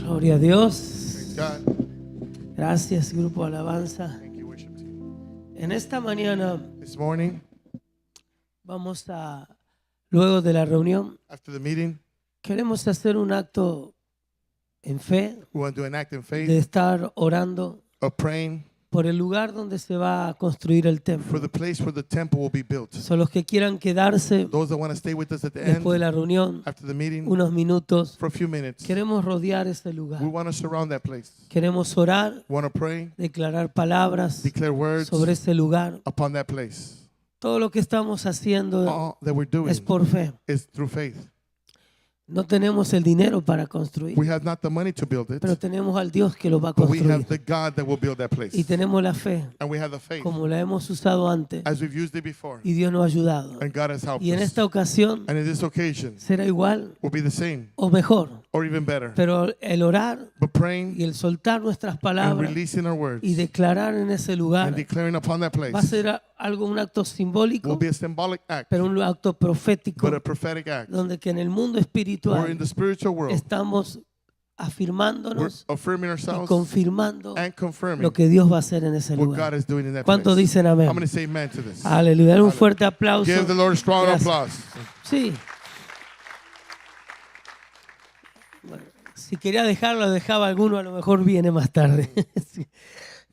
Gloria a Dios. Praise God. Gracias, grupo Alabanza. Thank you, worship team. En esta mañana This morning, vamos a, luego de la reunión, after the meeting, queremos hacer un acto en fe we want to do an act in faith de estar orando of praying por el lugar donde se va a construir el for templo. the place where the temple will be built. Son los que quieran quedarse Those that want to stay with us at the después de end, la reunión, after the meeting, unos minutos. for a few minutes, Queremos rodear ese lugar. we want to surround that place. Queremos orar, We want to pray, declarar palabras declare words sobre ese lugar. upon that place. Todo lo que estamos haciendo All that we're doing es por fe. is through faith. No tenemos el dinero para construir, We have not the money to build it, pero tenemos al Dios que lo va a but we have construir. the God that will build that place. Y tenemos la fe, And we have the faith como la hemos usado antes, as we've used it before. y Dios nos ha ayudado. And God has helped Y en us. esta ocasión And in this occasion, será igual will be the same o mejor, or even better. pero el orar But praying y el soltar nuestras and palabras releasing our words y declarar en ese lugar and declaring upon that place va a ser algo, un acto will simbólico, be a symbolic act, pero un acto profético, but a prophetic act. donde que en el mundo Where in espiritual the spiritual world, estamos we're afirmándonos affirming y ourselves confirmando and confirming lo que Dios va a hacer en ese what lugar. God is doing in that ¿Cuántos place. dicen I'm amén? going to say amen to this. Aleluya. Dale un fuerte aplauso. Give the Lord a strong Gracias. applause. Sí. Bueno, si quería dejarlo, dejaba alguno, a lo mejor viene más tarde. Sí.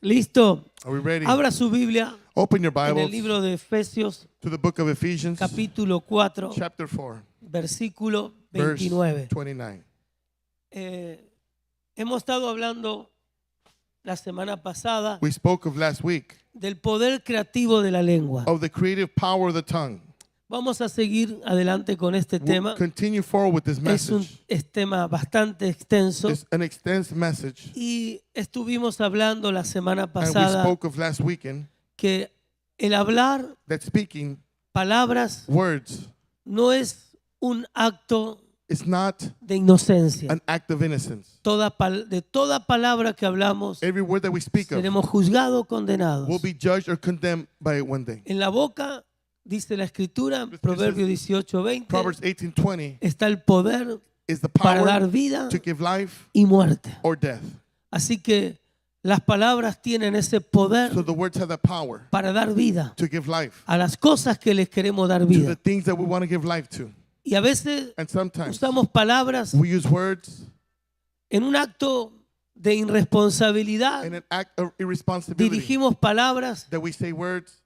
¿Listo? Are we ready? Abra su Biblia Open your en el Bibles libro de Efesios, to the book of Ephesians, capítulo 4, chapter 4, versículo verse 29. 29. Hemos estado hablando la semana pasada We spoke of last week del poder creativo de la lengua. of the creative power of the tongue. Vamos a seguir adelante con este We'll tema. continue forward with this Es message. tema bastante extenso It's an extensive message. y estuvimos hablando la semana And we pasada spoke of last weekend que el hablar that speaking palabras words no es un acto is not de inocencia. an act of innocence. De toda palabra que hablamos Every word that we speak of seremos juzgados, condenados. will be judged or condemned by it one day. En la boca, dice la Escritura, Proverbios 18:20, Proverbs 18:20 está el poder is the para dar power vida to give life y muerte. or death. Así que las palabras tienen ese poder So the words have that power para dar vida to give life a las cosas que les queremos dar to the vida. things that we want to give life to. Y a veces And sometimes usamos palabras we use words en un acto de irresponsabilidad. in an act of irresponsibility, Dirigimos palabras that we say words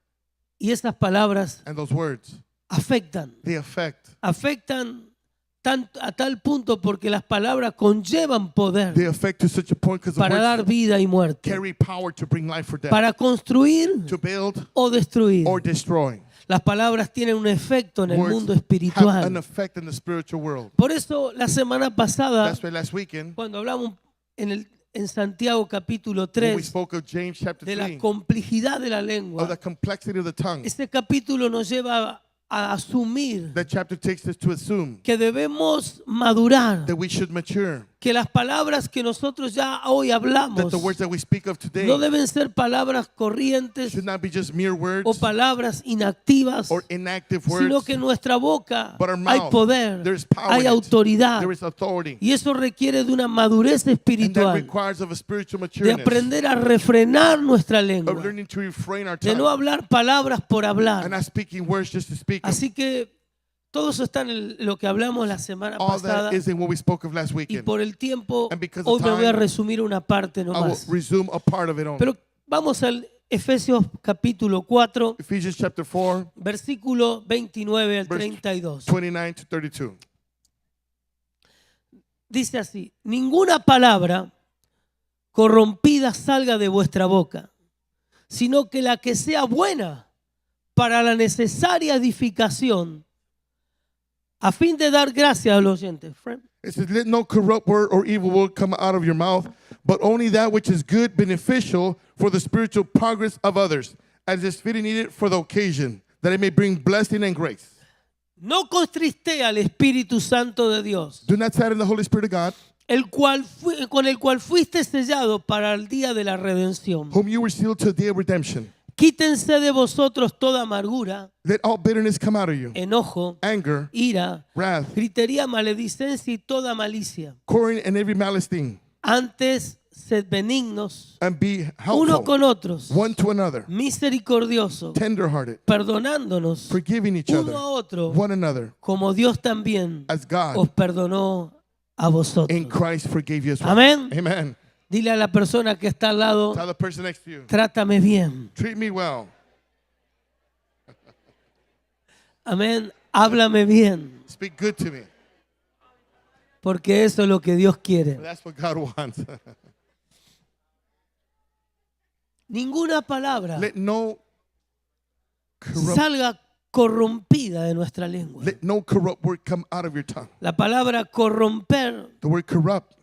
y esas palabras and those words, afectan they affect. a tal punto porque las palabras conllevan poder They affect to such a point because the para dar words vida y muerte, carry power to bring life or death, para construir to build o destruir. or destroy. Las palabras tienen un efecto en el Words mundo have an espiritual. effect in the spiritual world. Por eso la semana pasada, That's why last weekend, cuando hablamos en Santiago capítulo when we 3 spoke of James chapter de la 3, complejidad de la of the lengua, complexity of the tongue, este capítulo nos lleva a asumir that chapter takes us to assume que debemos madurar, that we should mature, que las palabras que nosotros ya hoy that hablamos the words that we speak of today no deben ser palabras corrientes should not be just mere o words palabras inactivas, or inactive sino words, que en nuestra boca but our hay mouth, poder, there is power hay in it. autoridad, There is authority, y eso requiere de una madurez and that espiritual, requires of a spiritual de matureness, aprender a refrenar nuestra of lengua, learning to refrain our de no tongue, hablar palabras por and hablar. not speaking words just to speak them. Así que todo eso está en lo que hablamos la semana All pasada, that is in what we spoke of last y weekend. por el tiempo And because hoy of me voy a time, resumir una parte I will nomás. resume a part of it only. Pero vamos al Efesios capítulo 4, Ephesians chapter 4, versículo 29 al Verse 32. 29 to 32. Dice así: ninguna palabra corrompida salga de vuestra boca, sino que la que sea buena para la necesaria edificación, a fin de dar gracia al oyente. Friend. It says, let no corrupt word or evil word come out of your mouth, but only that which is good, beneficial for the spiritual progress of others, as is fitting needed for the occasion, that it may bring blessing and grace. No contristé al Espíritu Santo de Dios, Do not sadden the Holy Spirit of God, con el cual fuiste sellado para el día de la redención. whom you were sealed to the day of redemption. Quítense de vosotros toda amargura, Let all bitterness come out of you, enojo, anger, ira, wrath, gritería, maledicencia y toda malicia. quarreling, and every malice thing. Antes, sed benignos and be uno helpful con otros, one to another, misericordiosos, tenderhearted, perdonándonos forgiving each uno other, a otro, one another, como Dios también as God os perdonó a in vosotros. Christ forgave you as well. Amén. Amen. Dile a la persona que está al lado, Tell the person next to you, trátame bien. treat me well. Amén. Háblame bien. Speak good to me. Porque eso es lo que Dios quiere. That's what God wants. Ninguna palabra Let no corrupt, salga corrompida de nuestra lengua. let no corrupt word come out of your tongue. La palabra corromper, The word corrupt,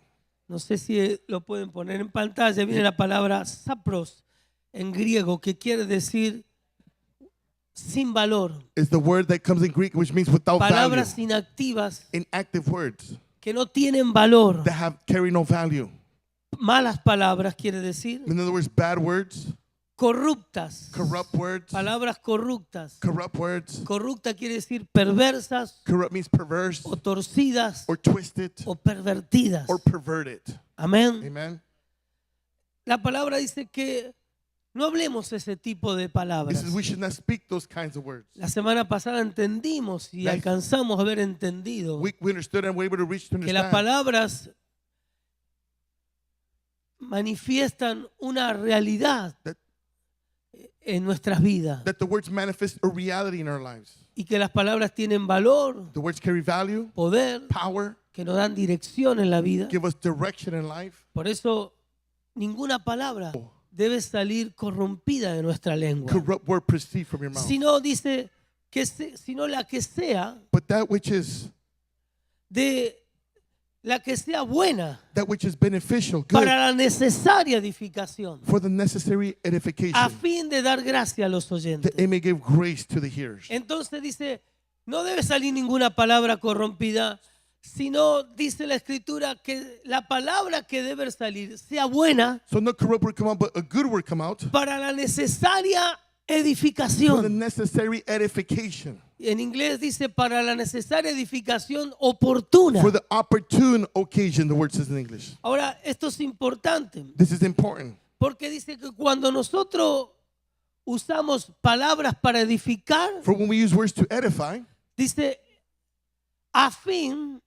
no sé si lo pueden poner en pantalla, viene la palabra sapros en griego, que quiere decir sin valor. is the word that comes in Greek, which means without value. Palabras inactivas Inactive words que no tienen valor. that carry no value. Malas palabras quiere decir. In other words, bad words, Corruptas. corrupt words, Palabras corruptas. corrupt words. Corrupta quiere decir perversas Corrupt means perverse o torcidas or twisted o pervertidas. or perverted. Amén. Amen. La palabra dice que no hablemos ese tipo de It palabras. says we should not speak those kinds of words. La semana pasada entendimos y Life. alcanzamos a haber entendido We understood and were able to reach to que las understand palabras manifiestan una realidad That- en nuestras vidas that the words manifest a reality in our lives. y que las palabras tienen valor, The words carry value, poder, power, que nos dan dirección en la vida. give us direction in life. Por eso ninguna palabra debe salir corrompida de nuestra lengua. Corrupt word proceed from your mouth. Sino dice que sino la que sea But that which is buena beneficial, good, para la necesaria edificación, for the necessary edification, a fin de dar gracia a los oyentes. that it may give grace to the hearers. Entonces dice, no debe salir ninguna palabra corrompida, sino dice la escritura que la palabra que debe salir sea buena So no corrupt word come out, but a good word come out para la necesaria for the edificación. necessary edification, En inglés dice para la necesaria edificación oportuna. for the opportune occasion, the word says in English. Ahora, esto es importante, This is important. porque dice que cuando nosotros usamos palabras para edificar, For when we use words to edify, dice a fin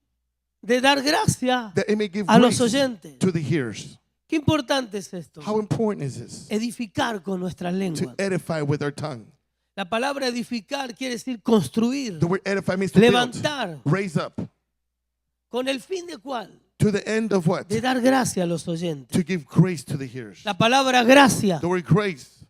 de dar gracia that it may give a los grace oyentes. to the hearers. Qué importante es esto, How important is this? edificar con nuestra To lengua. edify with our tongue. La palabra edificar quiere decir construir, The word edify means to build, levantar, raise up. con el fin de cuál? To the end of what? De dar gracia a los oyentes. To give grace to the hearers. La palabra gracia, The word grace.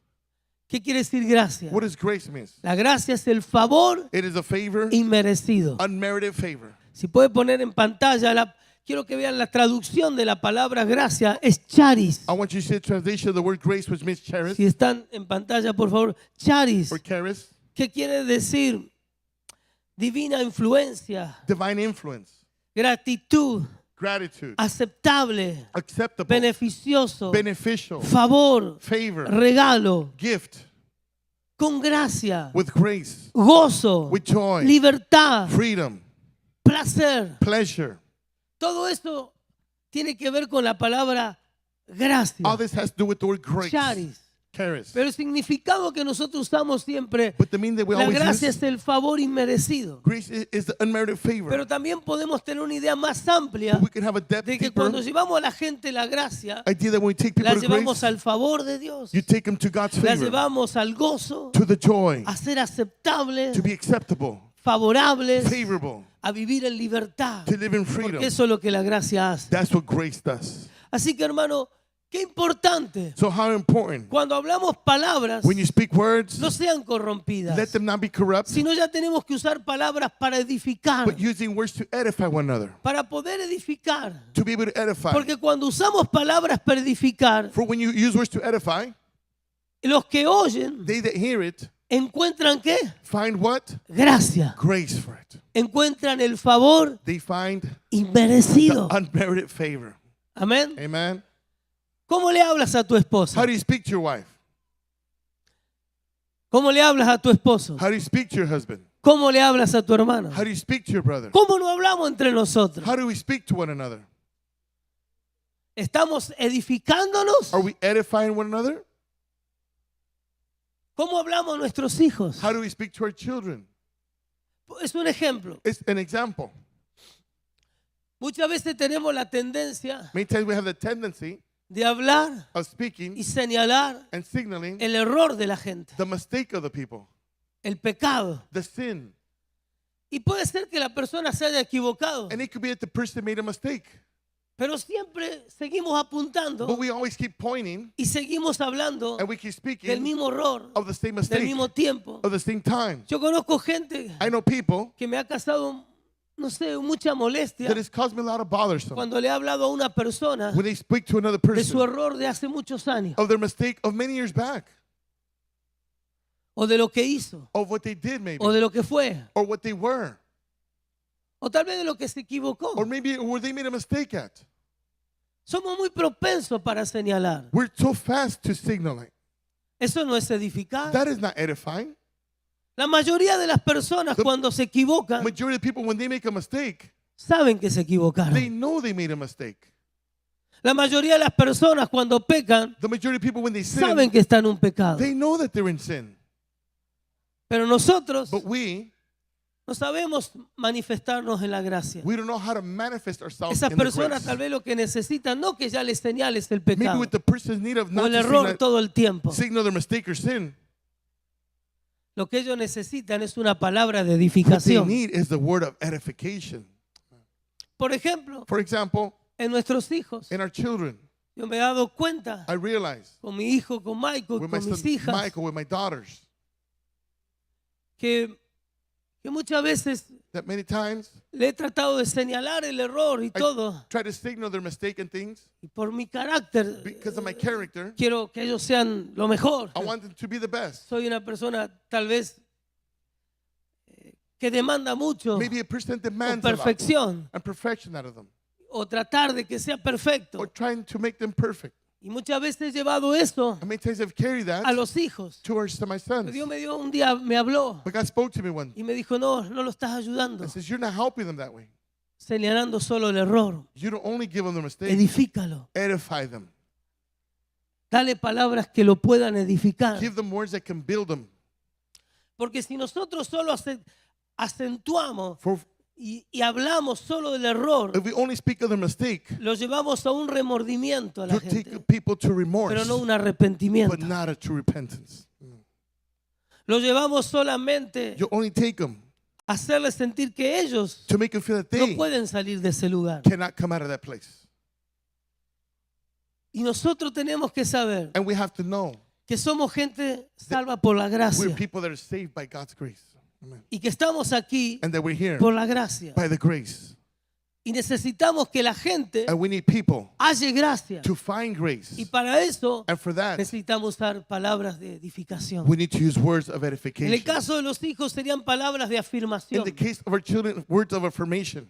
¿qué quiere decir gracia? What does grace mean? La gracia es el favor It is a favor, inmerecido. unmerited favor. Si puede poner en pantalla, quiero que vean la traducción de la palabra gracia, es charis. I want you to see the translation of the word grace, which means charis Si están en pantalla, por favor, charis. or charis, ¿Qué quiere decir? Divina influencia, divine influence, gratitud, gratitude, aceptable, acceptable, beneficioso, beneficial, favor, favor, regalo, gift, con gracia, with grace, gozo, with joy, libertad, freedom, placer. pleasure. Todo esto tiene que ver con la palabra gracia, All this has to do with the word grace, charis. charis. Pero el significado que nosotros usamos siempre, But the meaning that we la always gracia use, es el favor inmerecido. grace is the unmerited favor. Pero también podemos tener una idea más amplia We can have a depth, de que deeper cuando llevamos a la gente la gracia, idea that when we take people la to llevamos grace, al favor de Dios, you take them to God's la favor, llevamos al gozo, to the joy, a ser aceptables, to be acceptable, favorables, favorable, a vivir en libertad. to live in freedom. Porque eso es lo que la gracia hace. That's what grace does. Así que, hermano, qué importante. So how important, Cuando hablamos palabras, when you speak words, no sean corrompidas, let them not be corrupt, sino ya tenemos que usar palabras para edificar, but using words to edify one another, para poder edificar. to be able to edify. Porque cuando usamos palabras para edificar, For when you use words to edify, los que oyen they that hear it encuentran ¿qué? find what? Gracia. Grace for it. Encuentran el favor They find the inmerecido. unmerited favor. Amén. Amen. ¿Cómo le hablas a tu esposa? How do you speak to your wife? ¿Cómo le hablas a tu esposo? How do you speak to your husband? ¿Cómo le hablas a tu hermano? How do you speak to your brother? ¿Cómo no hablamos entre nosotros? How do we speak to one another? ¿Estamos edificándonos? Are we edifying one another? ¿Cómo hablamos a nuestros hijos? How do we speak to our children? Es un ejemplo. It's an example. Muchas veces tenemos la tendencia Many times we have the tendency de hablar of speaking y señalar and signaling el error de la gente, the mistake of the people, el pecado. the sin. Y puede ser que la persona se haya equivocado, And it could be that the person made a mistake. pero siempre seguimos apuntando But we always keep pointing y seguimos hablando and we keep del speaking mismo error, of the same del mistake, mismo tiempo. of the same time. Yo conozco gente I know people que me ha causado, no sé, mucha molestia that has caused me a lot of bothersome cuando le he hablado a una persona when they speak to another de su person error de hace muchos años of their mistake of many years back, o de lo que hizo of what they did maybe, o de lo que fue or what they were, o tal vez de lo que se equivocó. or maybe where they made a mistake at. Somos muy propensos para señalar. We're so fast to signaling. Eso no es edificar. That is not edifying. La mayoría de las personas cuando se equivocan Majority of people, when they make a mistake, saben que se they equivocaron. know they made a mistake. La mayoría de las personas cuando pecan The majority of people, when they saben sin, que están en un pecado. they know that they're in sin. Pero nosotros But we no sabemos manifestarnos en la gracia. don't know how to manifest ourselves Esas in the personas grace. tal vez lo que necesitan no que ya les señales el Maybe pecado with the person's need of o not el to error todo el tiempo. signal their mistake or sin. Lo que ellos necesitan es una palabra de What they edificación. need is the word of edification. Por ejemplo, For example, en nuestros hijos, in our children, yo me he dado cuenta I realize con mi hijo, con Michael, with my con mis son hijas, Michael, with my daughters, que muchas veces that many times le he tratado de señalar el error y I todo. try to signal their mistake and things Y por mi carácter, because of my character. quiero que ellos sean lo mejor. I want them to be the best. Soy una persona tal vez que demanda mucho Maybe a person o demands a lot perfección and perfection out of them, o tratar de que sea perfecto. or trying to make them perfect. Y muchas veces he llevado eso How many times I've carried that a los hijos. to my sons? Dios me dio un día, me habló But God spoke to me one y me dijo, no lo estás ayudando, and says, you're not helping them that way. señalando solo el error. You don't only give them the mistake, Edifícalo. edify them. Dale palabras que lo puedan edificar. Give them words that can build them. Porque si nosotros solo acentuamos For y hablamos solo del error, if we only speak of the mistake, lo llevamos a un remordimiento a la you take gente, people to remorse, pero no un but arrepentimiento. not a true repentance. Lo llevamos solamente You only take them a hacerles sentir que ellos to make them feel that no they pueden salir de ese lugar. cannot come out of that place. Y nosotros tenemos que saber And we have to know que somos gente salva por la we're gracia people that are saved by God's grace. Amen. y que estamos aquí And that we're here por la gracia. by the grace. Y necesitamos que la gente And we need people halle gracia. to find grace. Y para eso And for that, necesitamos usar palabras de edificación. we need to use words of En el edification. caso de los hijos serían palabras de In afirmación. the case of our children, words of affirmation.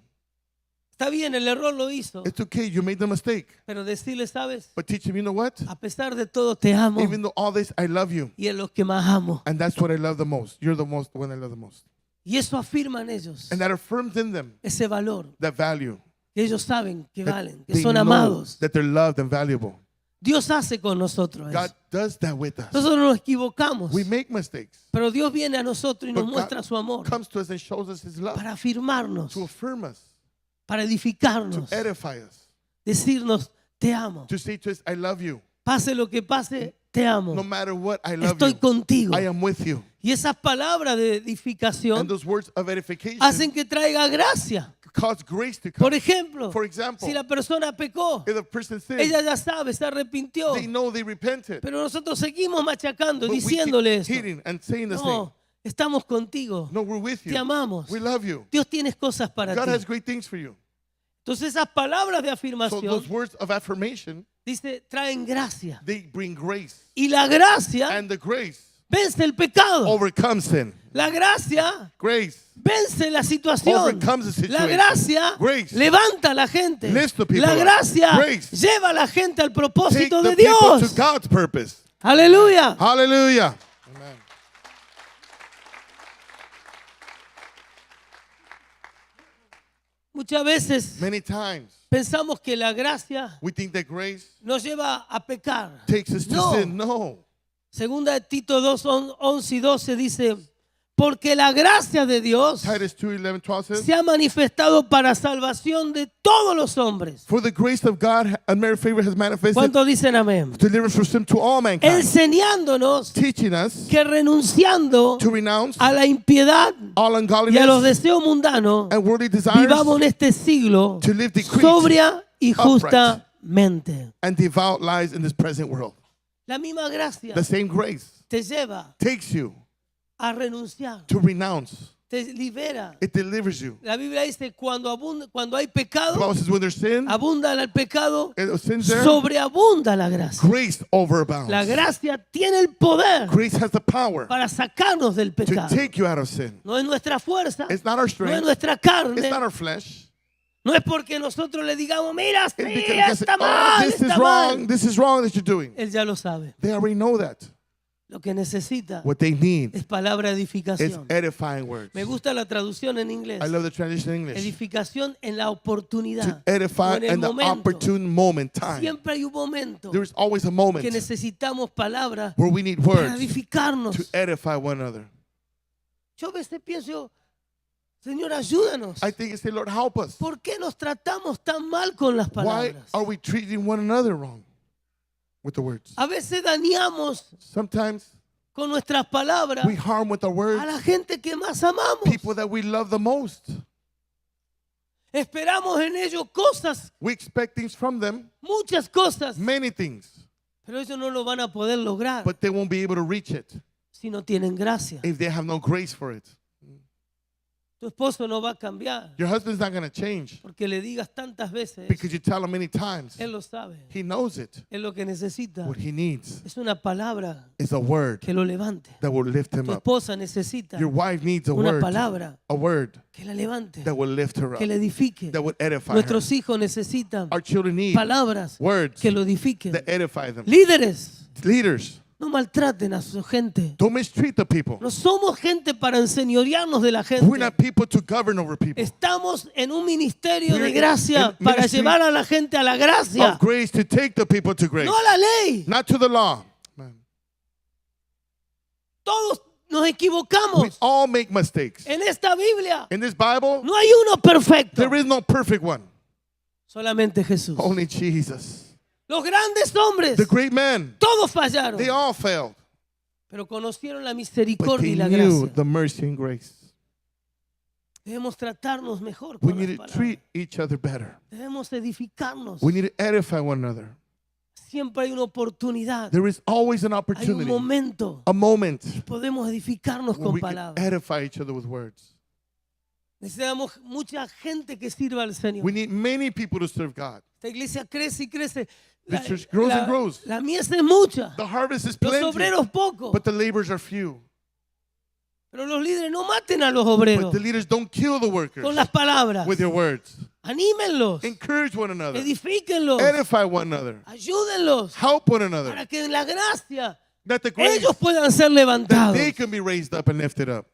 Está bien, el error lo hizo, It's okay, you made the mistake. pero decirle, ¿sabes? But teach them, you know what? A pesar de todo te amo Even though all this, I love you. y es lo que más amo. And that's what I love the most. You're the one I love the most. Y eso afirma en ellos And that affirms in them ese valor that value. que ellos saben que That valen, que they son know amados. that they're loved and valuable. Dios hace con nosotros God eso. does that with us. Nosotros nos equivocamos, We make mistakes. pero Dios viene a nosotros y nos But muestra God su amor comes to us and shows us His love para afirmarnos, to affirm us, para to edificarnos, edify us, decirnos, te amo. to say to us, I love you. Pase lo que pase, te amo. No matter what, I love Estoy you. contigo. I am with you. Y esas palabras de And edificación those words of edification hacen que traiga gracia. cause grace to come. Por ejemplo, For example, si la persona pecó, if the person sins, ella ya sabe, se arrepintió, they know they repented. pero nosotros seguimos machacando, But we diciéndole keep eso. hitting and saying the same. No, estamos contigo. No, we're with Te you. amamos. We love you. Dios tiene cosas para God has ti. great things for you. Entonces esas palabras de So afirmación, those words of affirmation, dice, traen gracia. they bring grace. Y la gracia And the grace vence el pecado. overcomes sin. La gracia Grace vence la situación. overcomes the La situation. gracia Grace levanta a la gente. lifts the people La up. gracia Grace lleva a la gente al take propósito the de people to Dios. God's purpose. Aleluya. Hallelujah. Amen. Muchas veces Many times pensamos que la gracia We think that grace nos lleva a pecar. takes us to No. sin. No. Segunda de Tito 2, 11 y 12 dice, porque la gracia de Dios Titus 2:11, 12 says, se ha manifestado para salvación de todos los hombres. for the grace of God, unmerited favor has manifested ¿Cuántos dicen amén? deliverance from sin to all mankind, Enseñándonos teaching us que renunciando to renounce a la impiedad all y a los ungodliness deseos mundanos, and worldly desires, vivamos en este siglo to live decreed, sobria y upright, justamente. and devout lives in this present world. La misma gracia The same grace te lleva takes you a renunciar, to renounce. te libera. It delivers you. La Biblia dice, cuando hay The pecado, Bible says when there's sin, abunda el pecado, sin's there, sobreabunda la gracia. grace overabounds. La gracia tiene el poder Grace has the power para sacarnos del to pecado. take you out of sin. No es nuestra fuerza, It's not our no es strength. nuestra It's carne, not our flesh. no es porque nosotros le digamos, mira, sí, It's because we can say, está oh, mal, this is está wrong. mal. This is wrong that you're doing. Él ya lo sabe. They already know that. Lo que necesita What they need es palabra de is edificación. edifying words. Me gusta la traducción en inglés. I love the translation in English. Edificación en la To oportunidad. edify o en el in the momento. opportune moment, time. Siempre hay un momento There is always a moment que necesitamos palabras where we need para words edificarnos. to edify one another. Yo a veces pienso, Señor, ayúdanos. I think it's say, Lord, help us. ¿Por qué nos tratamos tan mal con las Why palabras? are we treating one another wrong with the words? A veces dañamos Sometimes con nuestras palabras we harm with our words a la gente que más amamos. people that we love the most. Esperamos en ellos cosas, We expect things from them, muchas cosas, many things, pero ellos no lo van a poder lograr but they won't be able to reach it si no tienen gracia. if they have no grace for it. Tu esposo no va a cambiar Your husband's not going to change porque le digas tantas veces. because you tell him many times. Él lo sabe. He knows it. Él lo que necesita What he needs es una palabra is a word que lo levante. that will lift him Tu up. esposa necesita Your wife needs a una word, palabra a word que la levante, that will lift her up, que le edifique. that will edify her. Nuestros hijos necesitan Our children need palabras words que lo edifiquen. that edify them. Líderes, Leaders, no maltraten a su gente. don't mistreat the people. No somos gente para enseñorearnos de la We're gente. not people to govern over people. Estamos en un ministerio We're de gracia in para ministry llevar a la gente a la gracia, Of grace to take the people to grace, no a la ley. not to the law. Todos nos We equivocamos. all make mistakes. En esta Biblia In this Bible, no hay uno perfecto, there is no perfect one. solamente Jesús. Only Jesus. Los grandes hombres, The great men, todos fallaron, they all failed. pero conocieron la But misericordia y they la knew gracia. the mercy and grace. Debemos tratarnos mejor We con need las to palabras. treat each other better. Debemos edificarnos. We need to edify one another. Siempre hay una oportunidad, There is always an hay un opportunity, momento. a moment Podemos edificarnos where con we can palabras. edify each other with words. Necesitamos mucha gente que sirva al Señor. We need many people to serve God. Esta iglesia crece y crece. This church grows and grows. La mies es mucha, The harvest is los plenty, obreros pocos. but the laborers are few. Pero los líderes no maten a los But obreros the leaders don't kill the workers con las palabras. with their words. Anímenlos, Encourage one another. edifíquenlos, Edify one another. ayúdenlos Help one another. para que en la gracia That the grace, ellos puedan ser that levantados. they can be raised up and lifted up.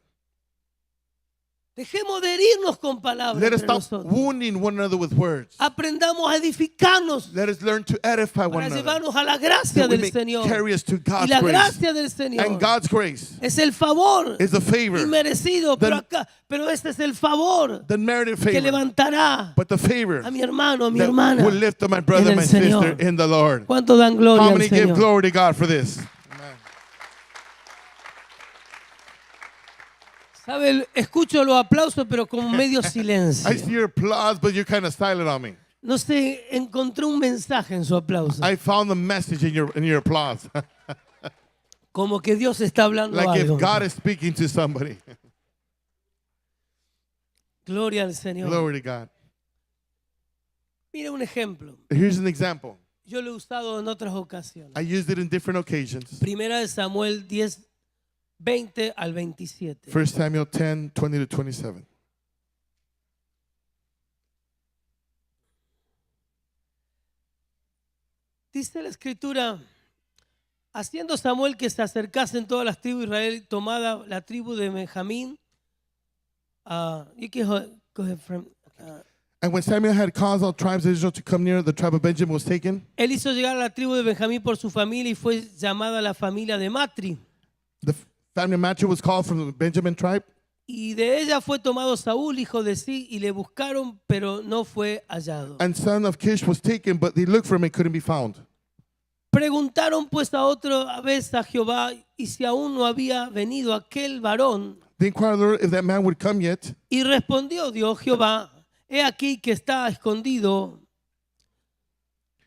Dejemos de herirnos con palabras Let us entre stop nosotros. wounding one another with words. Aprendamos a edificarnos Let us learn to edify one para another. llevarnos a la gracia That we del may Señor. carry us to Y God's la grace. gracia del Señor And God's grace es el favor is the favor, inmerecido, pero este es el favor the merited que favor, levantará but the favor a mi hermano, a mi that hermana. will lift up my brother, en my el sister Señor. in the Lord. ¿Cuánto dan gloria How al many give Señor? glory to God for this? ¿Sabe? Escucho los aplausos, pero con medio silencio. I see your applause, but you're kind of silent on me. No sé, encontré un mensaje en su aplauso. I found the message in your applause. Como que Dios está hablando Like algo. if God is speaking to somebody. Gloria al Señor. Glory to God. Mire un ejemplo. Here's an example. Yo lo he usado en otras ocasiones. I used it in different occasions. Primera de Samuel 10, 20 al 27. 1 Samuel 10, 20 to 27. Dice la escritura, haciendo Samuel que se acercasen todas las tribus de Israel, tomada la tribu de Benjamín. You can go ahead from, And when Samuel had caused all tribes of Israel to come near, the tribe of Benjamin was taken. Él hizo llegar a la tribu de Benjamín por su familia y fue llamada la familia de Matri. The family of Matri was called from the Benjamin tribe. Y de ella fue tomado Saúl, hijo de Sí, y le buscaron, pero no fue hallado. And son of Kish was taken, but they looked for him and couldn't be found. Preguntaron pues a otra vez a Jehová, y si aún no había venido aquel varón. They inquired the Lord if that man would come yet. Y respondió Dios Jehová, he aquí que está escondido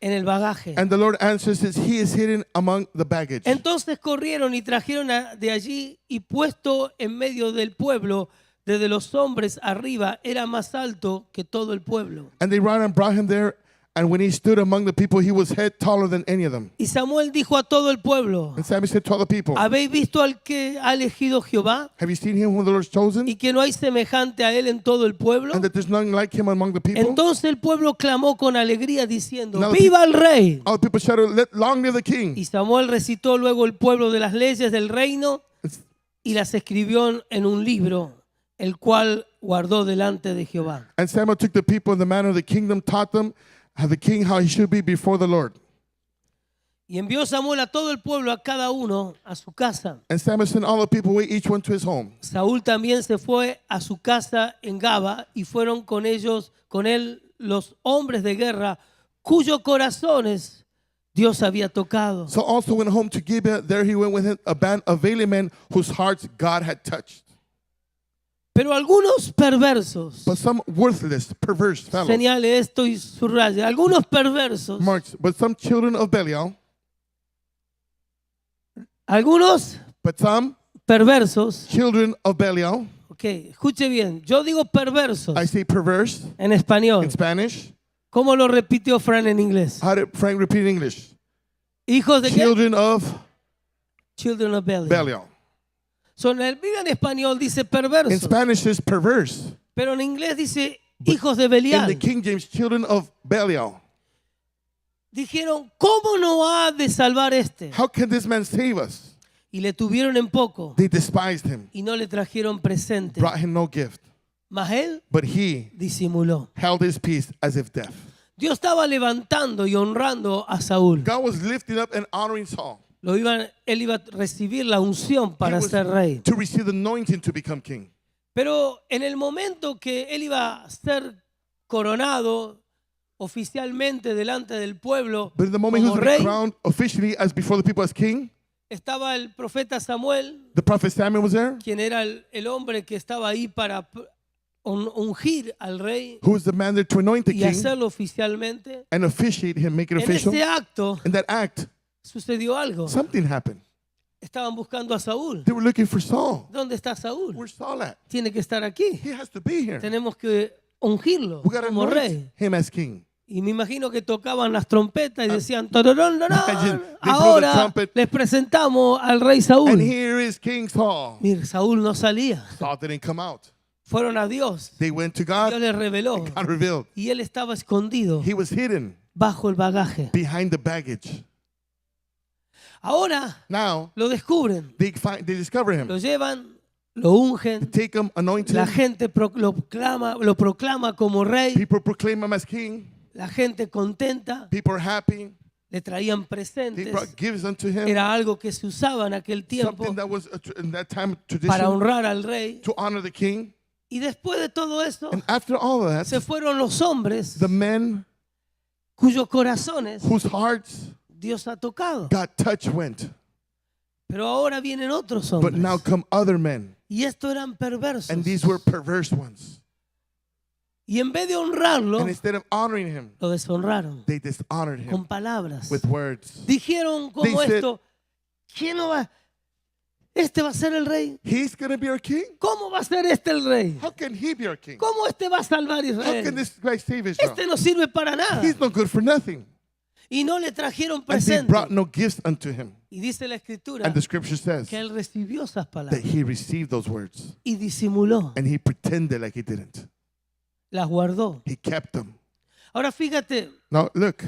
en el bagaje. And the Lord answers, says, he is hidden among the baggage. Entonces corrieron y trajeron de allí, y puesto en medio del pueblo, desde los hombres arriba, era más alto que todo el pueblo. And they ran and brought him there. And when he stood among the people, he was head taller than any of them. Y Samuel dijo a todo el pueblo, And Samuel said to all the people, ¿habéis visto al que ha elegido Jehová? have you seen him whom the Lord has chosen? Y que no hay semejante a él en todo el pueblo. And that there's none like him among the people? Entonces el pueblo clamó con alegría diciendo, Now the ¡viva el rey! All the people shouted, let long live the king. Y Samuel recitó luego el pueblo de las leyes del reino y las escribió en un libro, el cual guardó delante de Jehová. And Samuel took the people in the manner of the kingdom, taught them how the king how he should be before the Lord. Y envió Samuel a todo el pueblo, a cada uno, a su casa. And Samuel sent all the people away, each one to his home. Saúl también se fue a su casa en Gaba y fueron con él los hombres de guerra cuyos corazones Dios había tocado. So also went home to Gibeah. There he went with him, a band of valiant men whose hearts God had touched. Pero algunos perversos, But some worthless, perverse fellows, señale esto y subraye, algunos perversos, marks, but some children of Belial, algunos but some perversos, children of Belial, ok, escuche bien, yo digo perversos I say perverse en español. in Spanish. ¿Cómo lo repitió Fran en inglés? How did Frank repeat in English? Hijos de qué? Children of Children of Belial. Belial. En el Biblia en español dice In perverso, Spanish is perverse. pero en inglés dice hijos de In the Belial. King James, children of Belial. Dijeron, ¿cómo no ha de salvar este? How can this man save us? Y le tuvieron en poco They despised him, y no le trajeron presente. brought him no gift. Mas él But he disimuló. held his peace as if deaf. Dios estaba levantando y honrando a Saúl. God was lifting up and honoring Saul. Él iba a recibir la unción He para was ser rey. to receive the anointing to become king. Pero en el momento que él iba a ser coronado oficialmente delante del pueblo But in the moment he como was being rey, crowned officially as before the people as king, estaba el profeta Samuel, the prophet Samuel was there, quien era el hombre que estaba ahí para ungir al rey who was the man there to anoint the y king hacerlo oficialmente. and officiate him, make it En official. ese acto In that act, sucedió algo. something happened. Estaban buscando a Saúl. They were looking for Saul. ¿Dónde está Saúl? Where's Saul at? Tiene que estar aquí. He has to be here. Tenemos que ungirlo We got to como rey. anoint him as king. Y me imagino que tocaban las trompetas y decían, "Tororón, no, no". Imagine they blow the Ahora trumpet. les presentamos al rey And Saúl. here is King Saul. Mira, Saúl no salía. Saul didn't come out. Fueron a Dios. They went to Dios God. les reveló. God revealed. Y él estaba escondido He was hidden bajo el bagaje. behind the baggage. Ahora Now, lo descubren, they discover him. lo llevan, lo ungen. Take him, anoint La him. gente lo proclama como rey. People proclaim him as king. La gente contenta. People are happy. Le traían They presentes. brought gifts unto him. Era algo que se usaba en aquel tiempo Something that was in that time para tradition honrar al rey. to honor the king. Y después de todo eso, And after all of se that, fueron los hombres the men cuyos corazones whose hearts Dios ha tocado. God touched went. Pero ahora vienen otros But now hombres. come other men. Y estos eran perversos. And these were perverse ones. Y en vez de honrarlo, And instead of honoring him, lo deshonraron they dishonored him con palabras. with words. Dijeron como They said, esto, ¿quién no va? ¿Este va a ser el rey? He's going to be our king? ¿Cómo va a ser este el rey? How can he be our king? ¿Cómo este va a salvar a How can Israel? this guy save Israel? Este no sirve para nada. He's no good for nothing. Y no le trajeron And they presente. brought no gifts unto him. Y dice la escritura And the scripture says que él recibió esas that palabras he received those words y disimuló, and he pretended like he didn't. las guardó. He kept them. Ahora fíjate, Now look,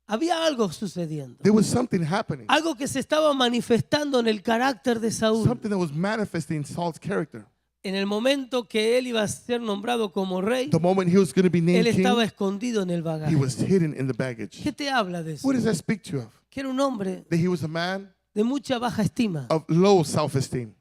había algo sucediendo. there was something happening. Algo que se estaba manifestando en el carácter de Saúl. Something that was manifesting Saul's character. En el momento que él iba a ser nombrado como rey, the moment he was going to be él named estaba king, escondido en el he bagaje. was hidden in the baggage. ¿Qué te habla de eso? What does that speak to you of? Que era un hombre That he was a man de mucha baja estima, of low self-esteem.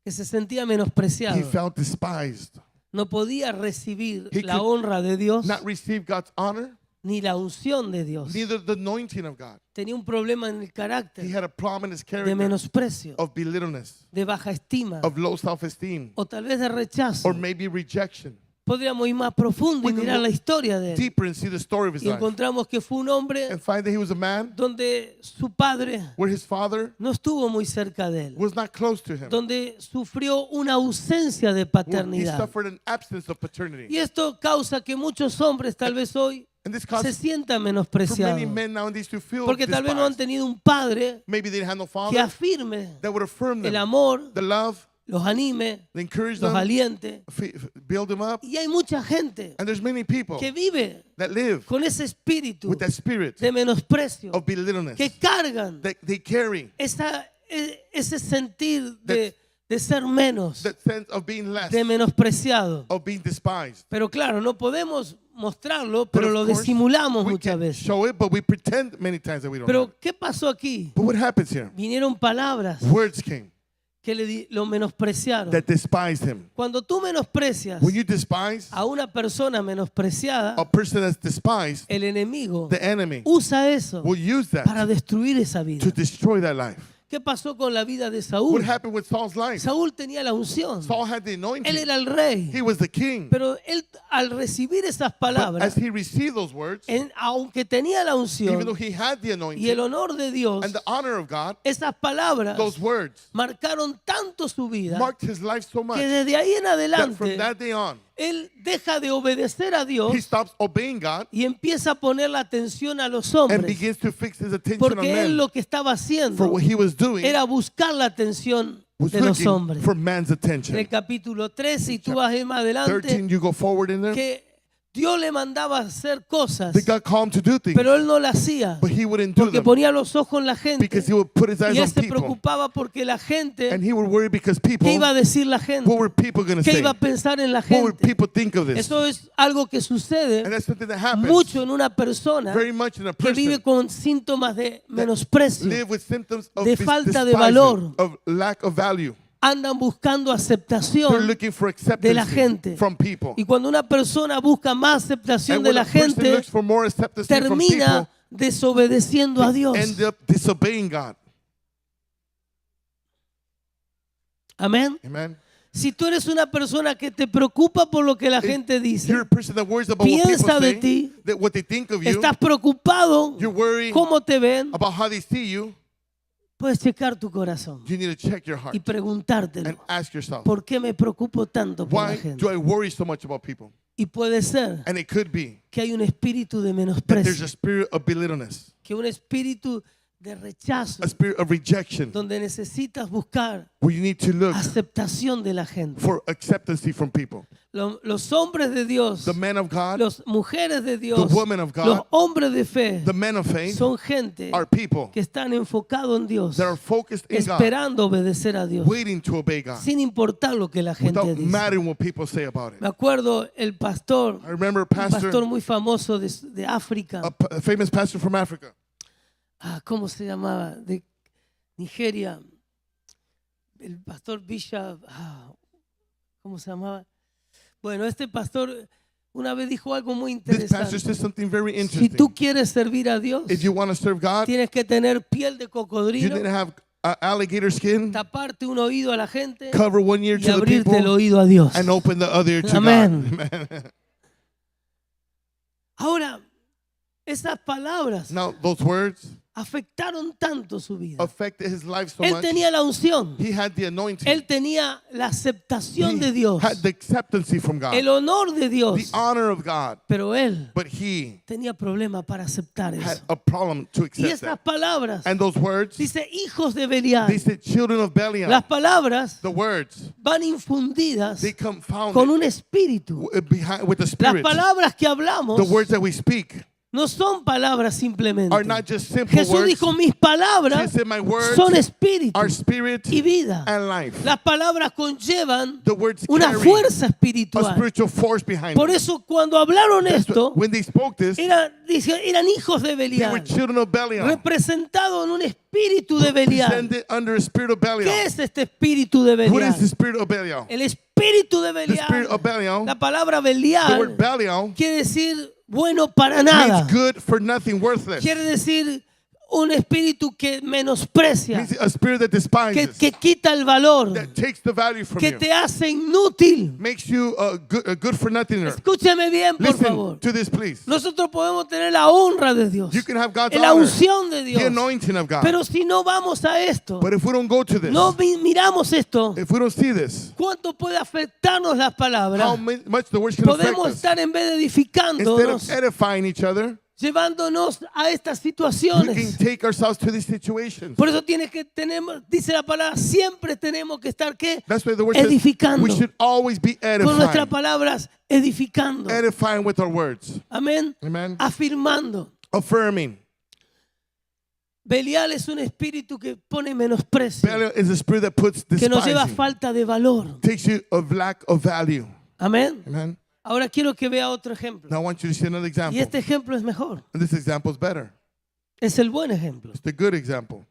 que se sentía He menospreciado. felt despised. No podía recibir He la could honra de Dios Not receive God's honor, ni la unción de Dios. neither the anointing of God. Tenía un problema en el He carácter had a problem in his de character menosprecio, of belittleness, de baja estima of low self-esteem, o tal vez de rechazo. or maybe rejection. Podríamos ir más profundo y We can mirar go la historia de él. Deeper and see the story of his Y life encontramos que fue un hombre and find that he was a man donde su padre where his father no estuvo muy cerca de él, was not close to him, donde sufrió una ausencia de where he paternidad. suffered an absence of paternity. Y esto causa que muchos hombres tal vez hoy And this se causes sientan for many menospreciados, men nowadays to feel porque tal vez no han despised. tenido un padre Maybe they didn't have no que father afirme that would affirm el them, amor, the love, los anime, the encourage los them, aliente. build them up. Y hay mucha gente And there's many people que vive that live con ese espíritu with that spirit de menosprecio, of belittleness que cargan that they carry, ese sentir de ser menos, that sense of being less, de menospreciado. of being despised. Pero claro, no podemos mostrarlo, But pero of lo course, disimulamos we muchas can veces. show it, but we pretend many times that we don't know. Pero ¿qué pasó aquí? But what happens here? Vinieron palabras Words came que lo menospreciaron. that despised him. Cuando tú menosprecias When you despise a una persona menospreciada, a person that's despised, el enemigo the enemy usa eso will use para that destruir esa vida. to destroy that life. ¿Qué pasó con la vida de What Saúl? happened with Saul's life? Saúl tenía la unción. Saul had the Él anointing. era el rey. He was the king. Pero él, al recibir esas But palabras, as he received those words, aunque tenía la even though unción he had the y el anointing honor de Dios, and the honor of God, esas palabras those words marcaron tanto su vida marked his life so much que desde ahí en that from adelante that day on, él deja de obedecer a Dios he stops obeying God y empieza a poner la atención a los and hombres, begins to fix his attention on porque él men. lo que estaba For haciendo what he was doing era buscar la atención was de los looking hombres. for man's En el attention. capítulo 13, y tú vas a ir más adelante, 13, you go forward in there. que Dios le mandaba a hacer cosas, That God called him to do things, pero él no las hacía, but he wouldn't do porque them ponía los ojos en la gente because he would put his eyes y él on se people. preocupaba porque la gente, And he would worry because people, ¿qué iba a decir la what gente? were people going to ¿Qué say? iba a pensar en la What would gente? people think of this? Eso es algo que sucede And that's something that happens mucho en una persona very much in a que vive person con síntomas de menosprecio. live with symptoms of de falta de despising, valor. of lack of value. Andan buscando They're aceptación looking for de la acceptance gente. from people. Y cuando una persona busca más aceptación And de when la a person gente, looks for more acceptance from termina people, desobedeciendo a Dios. end up disobeying God. Amén. Amen. Si tú eres una persona que te preocupa por lo que la gente If dice, you're a person that worries about what piensa people de say, ti, that what they think of you, estás preocupado you're worried cómo te ven, about how they see you, puedes checar tu corazón you need to check your heart y preguntártelo. and ask yourself, ¿Por qué me preocupo tanto por la why gente? do I worry so much about people? Y puede ser And it could be que hay un espíritu de that there's menosprecio, a spirit of belittleness, que un espíritu de rechazo, a spirit of rejection, donde necesitas buscar where you need to look aceptación de la gente. for acceptance from people. Los hombres de Dios, The men of God, las mujeres de Dios, the women of God, los hombres de fe, the men of faith son gente are people que están enfocados en Dios, that are focused in God, esperando obedecer a Dios, waiting to obey God, sin importar lo que la gente without dice. mattering what people say about it. Me acuerdo el pastor, I remember a un pastor, pastor muy famoso de África, a famous pastor from Africa. ¿Cómo se llamaba? De Nigeria, el pastor Bishop, ¿cómo se llamaba? Bueno, este pastor una vez dijo algo muy This pastor interesante. says something very Si interesting. tú quieres servir a Dios, If you want to serve God, tienes que tener piel de you cocodrilo, need to have alligator skin, taparte un oído a la gente cover one ear y to the abrirte el people, oído a Dios. and open the other ear to Amén. God. Amen. Ahora, esas palabras Now, those words afectaron tanto su vida. affected his life so Él much. tenía la unción, He had the anointing. él tenía la aceptación de He Dios, had the acceptance from God, el honor de the Dios, honor of God, pero él but he tenía problema para aceptar had eso. a problem to Y accept esas that. palabras, And those words, dice hijos de Belial, they said children of Belial. las palabras The words, van infundidas they confounded con un espíritu. behind with the Las spirit. palabras que hablamos The words that we speak no son palabras simplemente. are not just simple Jesús words. dijo, mis palabras Jesus said, my words son espíritu are spirit y vida. and life. Las palabras conllevan The words una carry fuerza a espiritual. spiritual force behind Por them. eso cuando hablaron That's esto, when they spoke this, eran hijos de they were Belial, children of Belial, representados en un espíritu de Belial. presented under a spirit of ¿Qué Belial. es este espíritu de What is the Belial? spirit of Belial? El espíritu de The spirit of Belial, Belial, la palabra the Belial word Belial, quiere decir bueno para nada. means good for nothing, worthless. Quiere decir un espíritu que menosprecia, Means a spirit that despises, que quita el valor, that takes the value from que you, te hace inútil. makes you a good for nothing. Escúcheme bien, por Listen favor. to this, please. Nosotros podemos tener la honra de Dios, You can have God's la honor, unción de the Dios, anointing of God. pero si no vamos a esto, But if we don't go to this, no miramos esto, if we don't see this, ¿cuánto puede afectarnos las how palabras? much the words can affect Podemos us. estar en vez de Instead edificándonos, of edifying each other, llevándonos a estas we situaciones. can take ourselves to these situations. Por eso dice la palabra, siempre tenemos que estar ¿qué? That's why the word says Edificando. we should always be Con nuestras edifying. palabras, edificando. Edifying with our words. Amén. Amen. Afirmando. Affirming. Belial es un espíritu que pone menosprecio, Belial is a spirit that puts que nos lleva a despising, falta de valor. takes you of lack of value. Amén. Amen. Ahora quiero que vea otro ejemplo. Now I want you to see another Y example. este ejemplo es mejor. And this example is better. Es el buen ejemplo. It's the good example.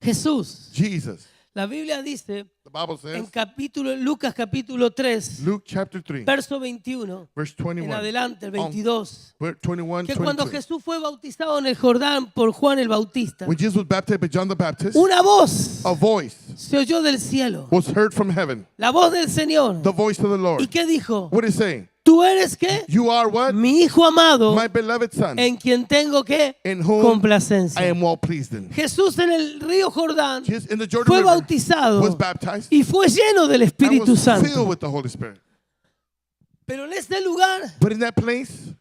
Jesús. Jesus. La Biblia dice The Bible en says, Lucas capítulo 3, Luke chapter 3, verso 21, verse en 21. adelante, el 22, 21, que cuando 22. Jesús fue bautizado en el Jordán por Juan el Bautista, When Jesus was baptized by John the Baptist, una voz a voice se oyó del cielo, was heard from heaven. la voz del Señor. The voice of the ¿Y Lord. qué dijo? What is it saying? Tú eres qué? You are what? Mi hijo amado, My beloved son, en quien tengo que in whom complacencia. I am well pleased in. Jesús en el río Jordán Jesus in the Jordan fue River bautizado was baptized y fue lleno del and Espíritu was filled Santo. with the Holy Spirit. Pero en este lugar, But in that place,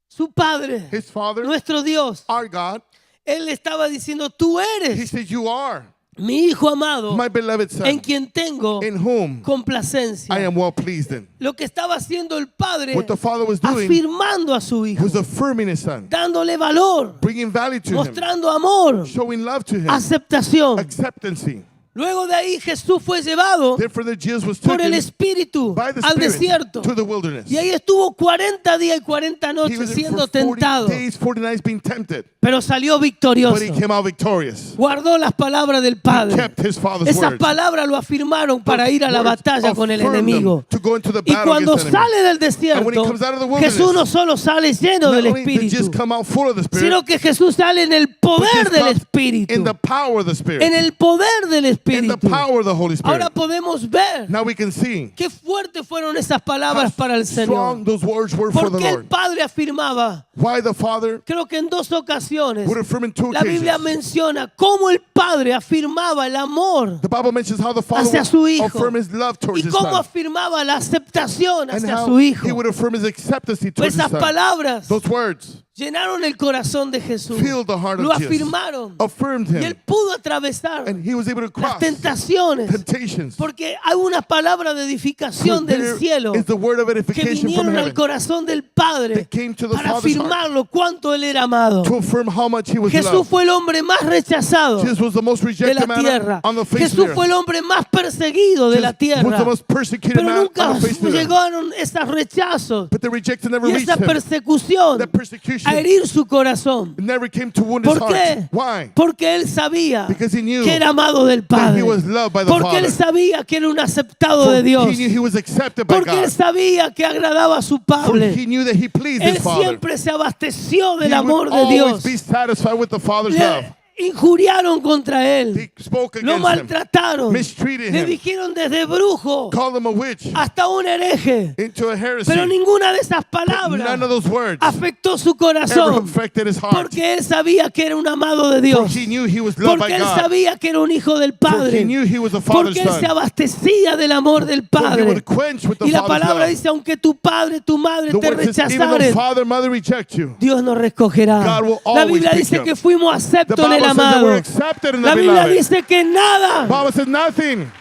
su Padre, his Father, nuestro Dios, our God, Él le estaba diciendo, tú he eres says, you are mi hijo amado, my beloved en son, quien tengo in whom complacencia. I am well pleased in. Lo que estaba haciendo el Padre, What the Father was doing afirmando a su hijo, was affirming his son, dándole valor, bringing value to him, mostrando amor, showing love to him, aceptación. acceptancy. Luego de ahí Jesús fue llevado Therefore, the Jesus was por el taken Espíritu by the al Spirit desierto. to the wilderness. Y ahí estuvo 40 días y 40 He noches was there siendo for 40 tentado, days, 40 nights being tempted, pero salió but victorioso. he came out victorious. Guardó las palabras del He Padre. kept his Father's Esas words. palabras lo afirmaron para ir a la Words batalla con el affirmed enemigo. them to go into the Y battle cuando against the enemy. sale del And when he desierto, comes out of the wilderness, Jesús no solo sale lleno Not del only did Espíritu, just come out full of the Spirit, sino que Jesús sale en el but poder just del comes Espíritu. in the power of the Spirit, En el poder del in the Espíritu. power of the Holy Spirit. Ahora podemos ver Now we can see qué fuertes fueron esas how palabras para el strong Señor. those words were for the Porque el Lord. Padre afirmaba, Why the Father creo que en 2 ocasiones, would affirm in 2 la Biblia occasions. menciona cómo el Padre afirmaba el amor The Bible mentions how the Father hacia su would hijo affirm his love towards y his cómo son, afirmaba la aceptación and hacia how su he hijo. would affirm his acceptance towards his Esas son. palabras Those words llenaron el corazón de Jesús. filled the heart Lo of Jesus, afirmaron. affirmed Y él him, pudo atravesar and he was able to las cross tentaciones. temptations. Porque hay una palabra de edificación There del cielo is the word of que edification from vinieron al heaven corazón del Padre that came to the para Father's heart afirmarlo cuánto él era amado. to affirm how much he was Jesús loved. fue el hombre más rechazado Jesus was the most de rejected la man tierra. on the face of the Jesús earth. fue el hombre más perseguido de la Jesus was the tierra. most persecuted Pero man nunca on the face of the earth. llegaron esos rechazos But the rejected never y reached esa him. persecución That persecution a herir su corazón. It never came to wound his ¿Por qué? heart. Why? Porque él sabía Because he knew que era amado del that Padre. he was loved by the Porque Father. él sabía que era un aceptado For de Dios. he knew he was accepted by Porque él God. sabía que agradaba a su For Padre. he knew that he pleased Él his Father. siempre se abasteció del He amor would de always Dios. be satisfied with the Father's love. Le injuriaron contra él. He spoke Lo against him, maltrataron. mistreated Le him, dijeron desde brujo called him a witch, hasta un hereje. into a heresy. Pero ninguna de esas But none of palabras those words afectó su ever corazón. affected his heart. Porque él sabía que era un amado de For Dios. he knew he was loved by Porque él God. sabía que era un hijo del For he Padre. knew he was a Father's Porque él se son. abastecía del amor del For he Padre. would quench with the Y la Father's palabra love. dice, aunque tu padre, tu madre The te word says, even though rechazaren, father, mother reject you, Dios nos recogerá. God will La always Biblia pick dice you. que fuimos the aceptos en el Bible says that amado. we're accepted in La the Biblia beloved. dice que The nada, Bible says nothing,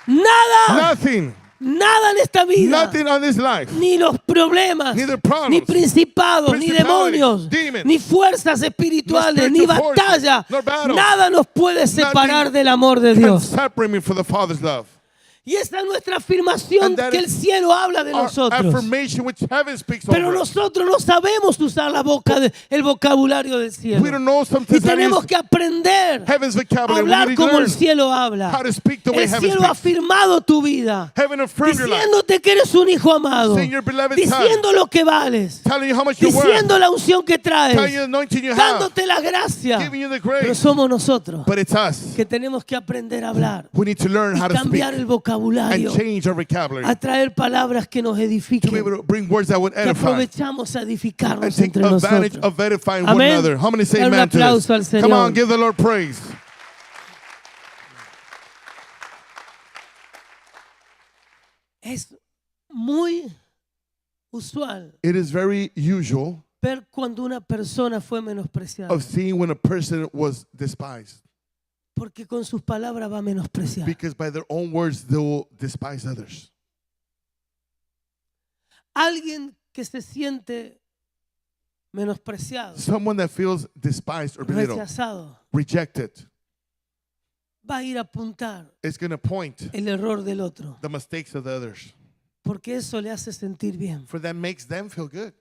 nada nothing Nada en esta vida, Nothing on this life. ni los problemas, Neither problems, ni principados, ni principalities, demonios, demons, ni fuerzas espirituales, ni spiritual forces, batalla, nor battles, nada nos puede separar nothing del amor de can Dios. separate me from the Father's love. Y esa es nuestra afirmación And that que el is cielo habla de Our nosotros. affirmation which heaven speaks Pero over us. nosotros no sabemos usar el vocabulario del cielo. We don't know Y sometimes how to tenemos use que aprender heaven's a vocabulary. We hablar need to como el learn cielo habla. how to speak the way El heaven cielo ha speaks. afirmado tu vida, Heaven affirmed your life, diciéndote que eres un hijo amado, saying your beloved diciendo lo que vales, telling you how much you're worth, diciendo la unción que telling you the traes, anointing you have, dándote la gracia. giving you the Pero grace. somos nosotros But it's us. que tenemos que aprender a hablar We need to learn y how to speak cambiar el vocabulario, and change our vocabulary a traer palabras que nos to be edifiquen, able to bring words that would que edify aprovechamos a and edificarnos take entre advantage nosotros. of edifying one Amén. another. How many say Dar un amen to aplauso al this? Señor. Come on, give the Lord praise. Es muy usual It is very usual ver cuando una persona fue menospreciada, of seeing when a person was despised, porque con sus palabras va a menospreciar. because by their own words they will despise others. Alguien que se siente menospreciado, Someone that feels despised or belittled, rechazado, rejected, va a ir a apuntar is going to point el error del otro, the mistakes of the others, porque eso le hace sentir bien. for that makes them feel good.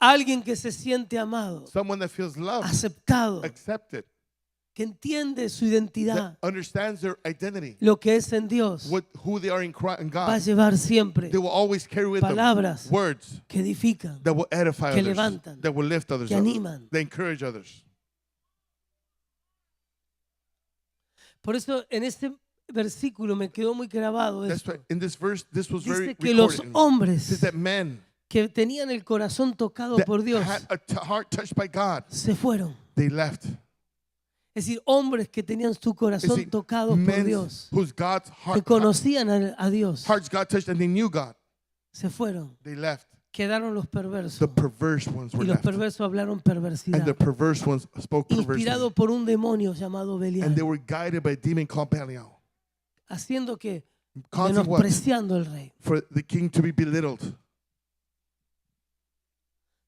Alguien que se siente amado, Someone that feels loved, aceptado, accepted, que entiende su identidad, that understands their identity, lo que es en Dios, who they are in va a God, llevar siempre they will always carry with them palabras words que edifican, that will edify que others, levantan, that will lift others que up, animan. that encourage others. Por eso en este versículo me quedó muy grabado That's esto. why in this verse, this was very Dice que los recorded. It hombres says that men que tenían el corazón tocado that por Dios had a heart touched by God, se fueron. they left. Es decir, hombres que tenían su You corazón see, tocado por men Dios, whose God's que heart, conocían a Dios, hearts got touched and they knew God, se fueron. they left. Quedaron los perversos. The perverse ones were Y los left. perversos hablaron And perversidad. the perverse ones spoke Inspirado perversely. por un demonio llamado Belial, And they were guided by a demon called Belial, haciendo que causing what? menospreciando al rey. For the king to be belittled.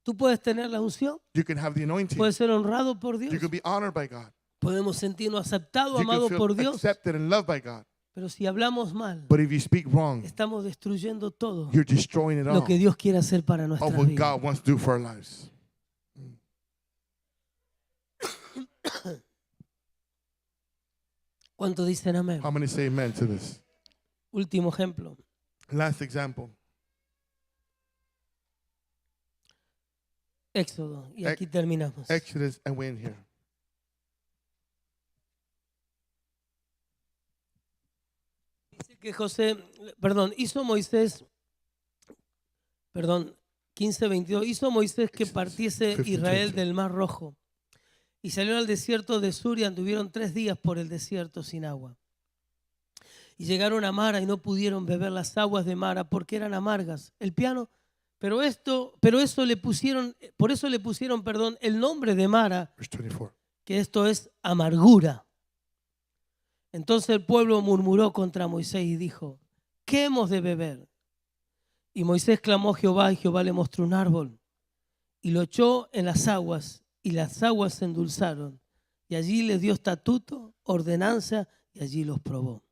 Tú puedes tener la unción, You can have the anointing. puedes ser honrado por Dios, You can be honored by God. podemos sentirnos aceptados, You amados can por feel Dios, accepted and loved by God. pero si hablamos mal, But if you speak wrong, estamos destruyendo todo you're destroying it lo all que Dios quiere hacer para of nuestra what vida. God wants to do for our lives. ¿Cuántos dicen amén? How many say amen to this? Último ejemplo. Last example. Éxodo. Y aquí terminamos. Exodus, and we're in here. Dice que hizo Moisés, 15:22, hizo Moisés que partiese 15:22. Israel del Mar Rojo y salieron al desierto de Sur y anduvieron 3 días por el desierto sin agua. Y llegaron a Mara y no pudieron beber las aguas de Mara porque eran amargas. Por eso le pusieron, el nombre de Mara, Verse 24. que esto es amargura. Entonces el pueblo murmuró contra Moisés y dijo: ¿qué hemos de beber? Y Moisés clamó a Jehová y Jehová le mostró un árbol y lo echó en las aguas y las aguas se endulzaron y allí les dio estatuto, ordenanza y allí los probó.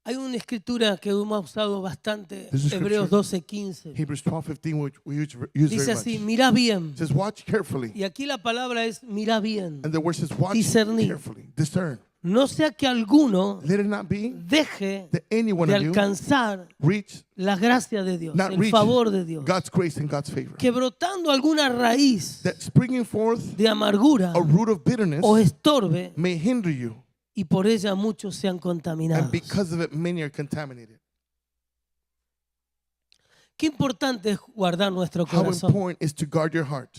Hay una escritura que hemos usado bastante, This is Hebreos scripture. 12:15. Hebrews 12:15, which we use Dice very así: much. mira bien. It says, watch carefully. Y aquí la palabra es mira bien. And the word says, watch Discernir. carefully. Discern. No sea que alguno Let it not be deje that any one de of you alcanzar reach la gracia de Dios, not el reach favor de Dios, God's grace and God's favor. que brotando alguna raíz That springing forth de amargura a root of bitterness o estorbe may hinder you, y por ella muchos sean contaminados. and because of it, many are contaminated. Qué importante es guardar nuestro How corazón, important is to guard your heart.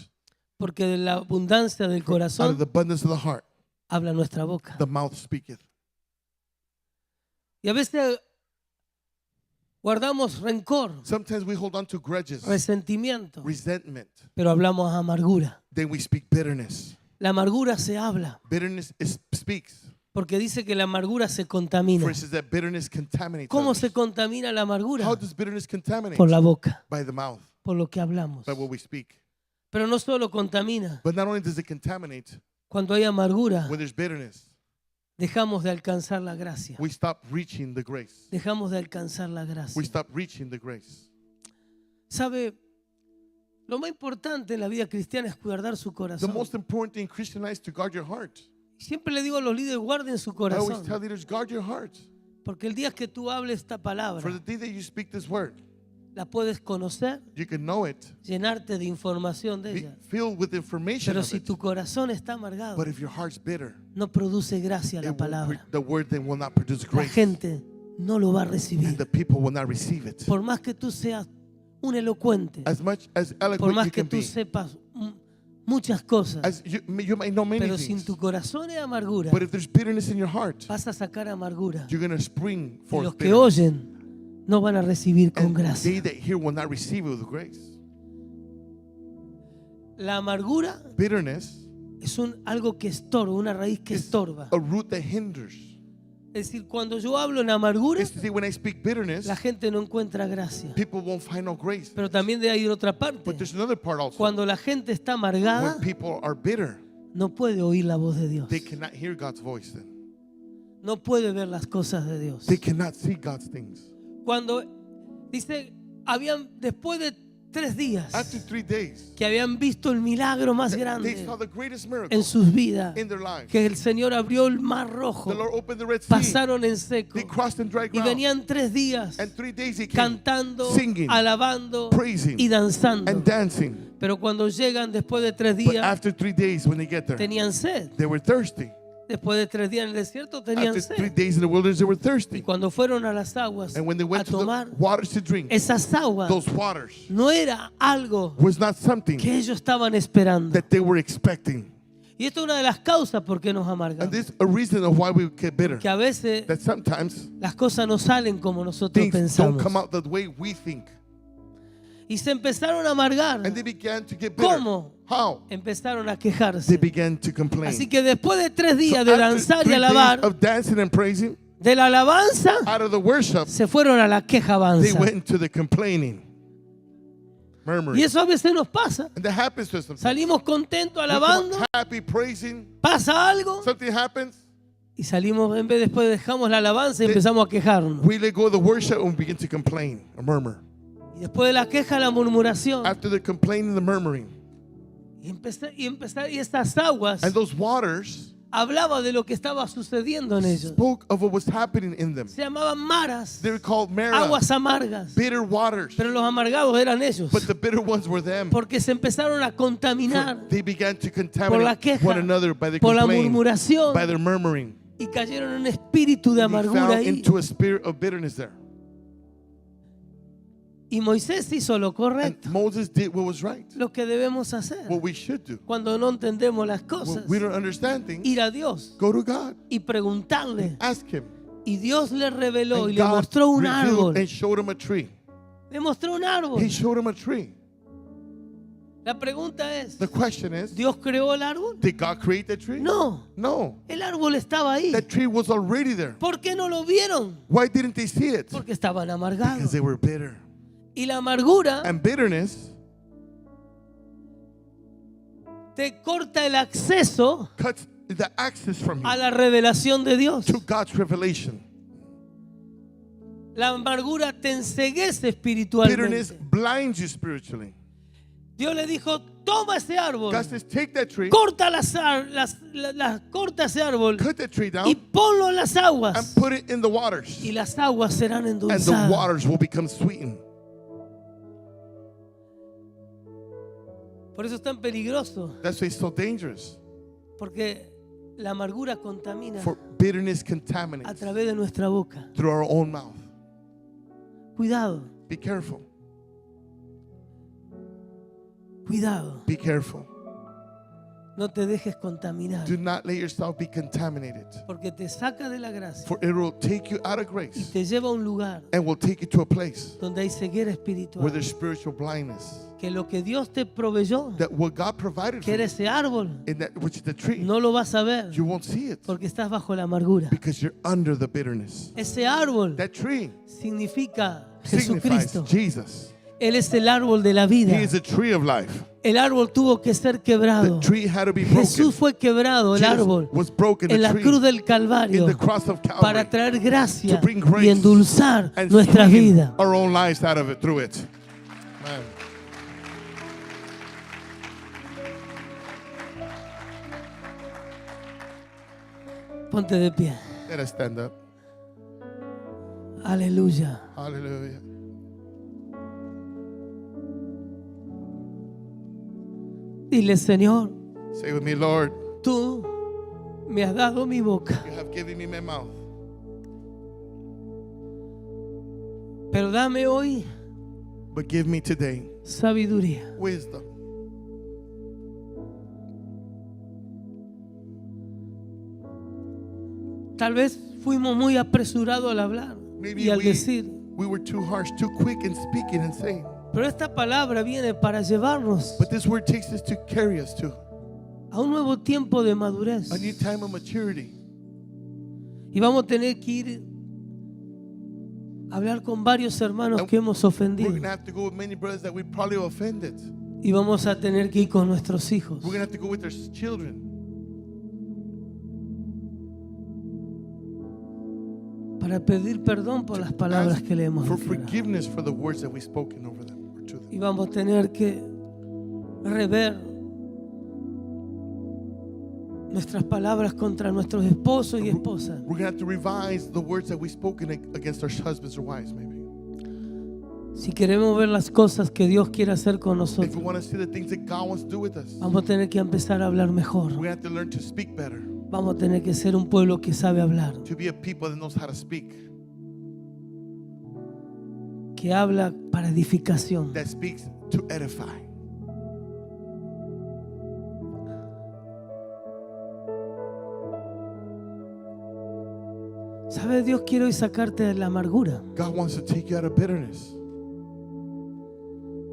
porque de la abundancia del Out of corazón the abundance of the heart, habla nuestra boca. the mouth speaketh. Y a veces guardamos rencor, Sometimes we hold on to grudges, resentimiento, resentment. pero hablamos amargura. Then we speak bitterness. La amargura se habla, Bitterness speaks, Porque dice que la amargura se contamina. For it says that bitterness contaminates ¿Cómo others. se contamina la amargura? How does bitterness contaminate? Por la boca, By the mouth, por lo que hablamos. by what we speak. Pero no solo contamina. But not only does it contaminate, Cuando hay amargura, when there's bitterness, dejamos de alcanzar la gracia. we stop reaching the grace. Dejamos de alcanzar la We gracia. stop reaching the grace. ¿Sabe? Lo más importante en la vida cristiana es guardar su The corazón. most important thing in Christian life is to guard your heart. Siempre le digo a los líderes, guarden su I always corazón. tell leaders, guard your heart. Porque el día que tú hables esta For palabra, the day that you speak this word, la puedes conocer, you can know it, llenarte de información de be ella. filled with information Pero of si it. tu corazón está amargado, But if your heart's bitter, no produce gracia la it won't palabra. the word then will not produce La grace. gente no lo va a And recibir. the people will not receive it. Por más que tú seas un elocuente, As much as por eloquent más you que can tú be, sepas muchas cosas, as you might know many pero sin things, tu corazón es amargura, but if there's bitterness in your heart, vas a sacar amargura. you're going to spring Y forth los que bitterness. oyen no van a recibir con And they gracia. that hear will not receive it with grace. La amargura Bitterness es algo que estorba, una raíz que is estorba. a root that hinders. Es decir, cuando yo hablo en amargura, It's to say when I speak bitterness, la gente no encuentra gracia. people won't find no grace. Pero también debe ir otra parte. But there's another part also. Cuando la gente está amargada, When people are bitter, no puede oír la voz de Dios. they cannot hear God's voice then. No puede ver las cosas de Dios. They cannot see God's things. Cuando dice, después de 3 días After 3 days, que habían visto el milagro más they grande saw the greatest miracle en sus vidas, in their lives. que el Señor abrió el mar rojo, The Lord opened the Red Sea. pasaron en seco They crossed in dry y ground. venían 3 días And 3 days they came cantando, singing, alabando praising, y danzando. and dancing. Pero cuando llegan después de 3 But días, after 3 days, when they get there, tenían sed. they were thirsty. Después de 3 días en el desierto, tenían After 3 sed. days in the wilderness, they were Y thirsty. cuando fueron a las aguas And when they a went to tomar, the waters to drink, esas aguas those waters no era algo was not something que ellos estaban esperando. that they were expecting. Y esto es una de las causas por qué nos And amargamos. this is a reason of why we get bitter. Que a veces That sometimes las cosas no salen como nosotros things don't pensamos. come out the way we think. Y se empezaron a amargar. And they began to get bitter. ¿Cómo? How? Empezaron a They quejarse. began to complain. Así que después de 3 So días de after danzar y 3 alabar, days of dancing and praising, de la alabanza, out of the worship, se fueron a la they quejabanza. went to the complaining, Y murmuring. eso a veces nos pasa. And that happens to us sometimes. Salimos contentos We come alabando, happy, praising, pasa algo something happens, y salimos, en vez después dejamos la alabanza y empezamos a quejarnos. we let go of the worship and we begin to complain or murmur. Y después de la queja, la murmuración. After the complaining, the murmuring. Y estas aguas And those waters hablaba de lo que estaba sucediendo en ellos. spoke of what was happening in them. Se llamaban maras, They were called Mara, aguas amargas. bitter waters. Pero los amargados eran ellos. But the bitter ones were them. Porque se empezaron a contaminar They began to por la contaminate queja, one another by their por la complaint, murmuración. by their murmuring. Y cayeron en un espíritu de They amargura fell ahí. into a spirit of bitterness there. Y Moisés hizo lo And correcto, Moses did what was right, lo que debemos hacer. what we should do. Cuando no entendemos las When cosas, we don't understand things, ir a Dios go to God, y preguntarle. ask Him. Y Dios le reveló y And le God mostró un revealed árbol. and showed him a tree. Le mostró un árbol. He showed him a tree. La pregunta es, The question is, ¿Dios creó el árbol? did God create that tree? No, No. el árbol estaba ahí. That tree was already there. ¿Por qué no lo vieron? Why didn't they see it? Porque estaban Because amargados. they were bitter. Y la amargura And bitterness te corta el acceso cuts the access from a you la revelación de Dios. to God's revelation. La amargura te enceguece Bitterness espiritualmente. blinds you spiritually. Dios le dijo, toma ese árbol, God says, take that tree, corta corta ese árbol cut that tree y down, ponlo en las and aguas. put it in the waters. Y las aguas serán And the endulzadas. waters will become sweetened. Por eso es tan peligroso, That's why it's so dangerous. porque la amargura contamina For bitterness a contaminates través de nuestra boca. through our own mouth. Cuidado, Be careful. cuidado. Be careful. No te dejes contaminar, Do not let yourself be contaminated. porque te saca de la gracia For it will take you out of y grace te lleva a un lugar and will take you to a place donde hay ceguera where espiritual. there's spiritual blindness. que lo que Dios te proveyó, that what God provided que for era you, ese árbol, in that which is the tree, no lo vas a ver you won't see it porque estás bajo la amargura. because you're under the bitterness. Ese árbol That tree significa signifies Jesucristo. Jesus. Él es el árbol de la He vida. is a tree of life. El árbol tuvo que ser The quebrado. tree had to be broken. Jesús fue quebrado, el Jesus árbol, was broken, en the la tree, cruz del in Calvario, the cross of Calvary, para traer gracia to bring grace y endulzar and nuestra sweeten vida. our own lives out of it through it. Man. Ponte de pie. Let us stand up. Aleluya. Hallelujah. Dile, Señor, Say with me, Lord, tú me has dado mi boca, you have given me my mouth, pero dame hoy but give me today sabiduría. wisdom. Tal vez fuimos muy apresurados al hablar Maybe y al decir, we were too harsh, too quick in speaking and saying. pero esta palabra viene para llevarnos But this word takes us to carry us to a un nuevo tiempo de madurez. a new time of maturity. Y vamos a tener que ir a hablar con varios hermanos que hemos We're ofendido. going to have to go with many brothers that we probably offended. Y vamos a tener que ir con nuestros hijos. We're going to have to go with their children Para pedir perdón por las palabras ask que le hemos for dicho. forgiveness for the words that we've spoken over them or to them. Y vamos a tener que rever nuestras palabras contra nuestros esposos y esposas. We're going to have to revise the words that we've spoken against our husbands or wives, maybe. Si queremos ver las cosas que Dios quiere hacer con If we nosotros, want to see the things that God wants to do with us, vamos a tener que empezar a hablar mejor. we're going to have to learn to speak better, Vamos a tener que ser un pueblo que sabe hablar, to be a people that knows how to speak, que habla para edificación. that speaks to edify. ¿Sabes? Dios quiere hoy sacarte de la amargura, God wants to take you out of bitterness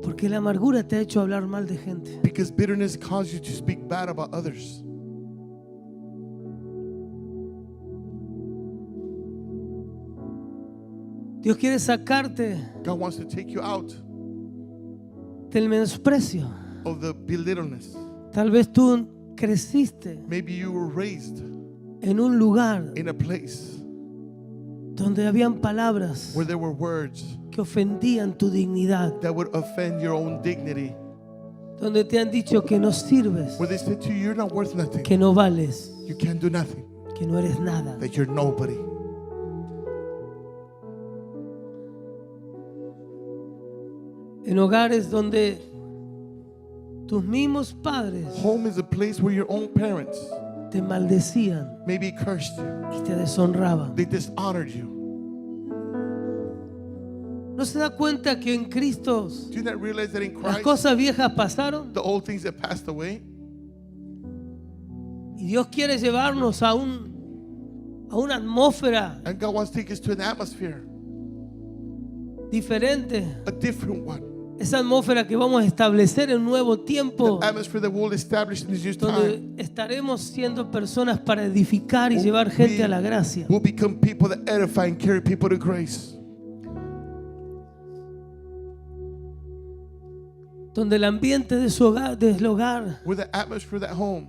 porque la amargura te ha hecho hablar mal de gente. because bitterness causes you to speak bad about others. Dios quiere sacarte God wants to take you out del menosprecio. of the belittleness. Tal vez tú creciste Maybe you were raised en un lugar in a place donde habían palabras where there were words que ofendían tu dignidad, that would offend your own dignity, donde te han dicho que no sirves, where they said to you, you're not worth nothing, que no vales, you can't do nothing, que no eres nada. that you're nobody. En hogares donde tus mismos padres Home is a place where your own parents te maldecían maybe cursed you, y te deshonraban. they dishonored you. ¿No se da cuenta que en Cristo Do you not realize that in las Christ, cosas viejas pasaron? the old things that passed away, Y Dios quiere llevarnos a una atmósfera and God wants to take us to an atmosphere, diferente. a different one, Esa atmósfera que vamos a establecer en un nuevo tiempo, the atmosphere that we'll establish in this new donde time. estaremos siendo personas para edificar y llevar We gente a la gracia. will become people that edify and carry people to grace. Donde el ambiente de su hogar, del hogar, Where the atmosphere of that home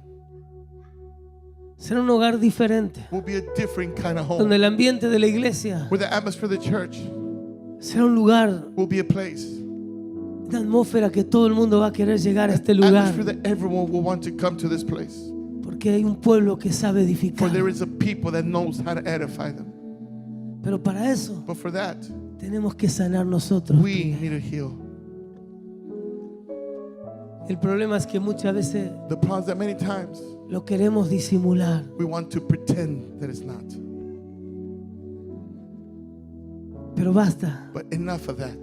será un hogar diferente. will be a different kind of home. Donde el ambiente de la iglesia Where the atmosphere of the church será un lugar, will be a place, una atmósfera que todo el mundo va a querer llegar a este an lugar. atmosphere that everyone will want to come to this place. Porque hay un pueblo que sabe For edificar. there is a people that knows how to edify them. Pero para eso But for that, tenemos que sanar nosotros. we primero. need to heal. El problema es que muchas veces The problem is that many times lo queremos disimular. we want to pretend that it's not. Pero basta. But enough of that.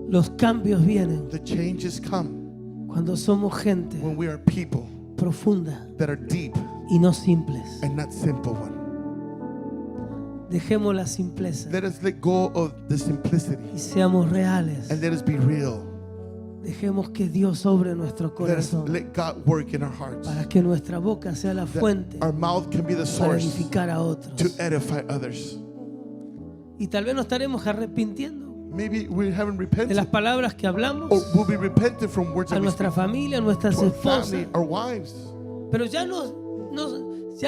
Los cambios vienen The changes come cuando somos gente when we are people profunda that are deep y no simples. and not simple one. Dejemos la simpleza Let us let go of the simplicity y seamos reales. and let us be real. Dejemos que Dios obre nuestro Let us corazón let God work in our hearts. para que nuestra boca sea la That fuente our mouth can be the para source edificar a otros. to edify others. Y tal vez nos estaremos arrepintiendo Maybe we haven't de repented, las palabras que hablamos or will be repentant from words a that we nuestra speak familia, a nuestras to our esposas. family, our wives. Pero ya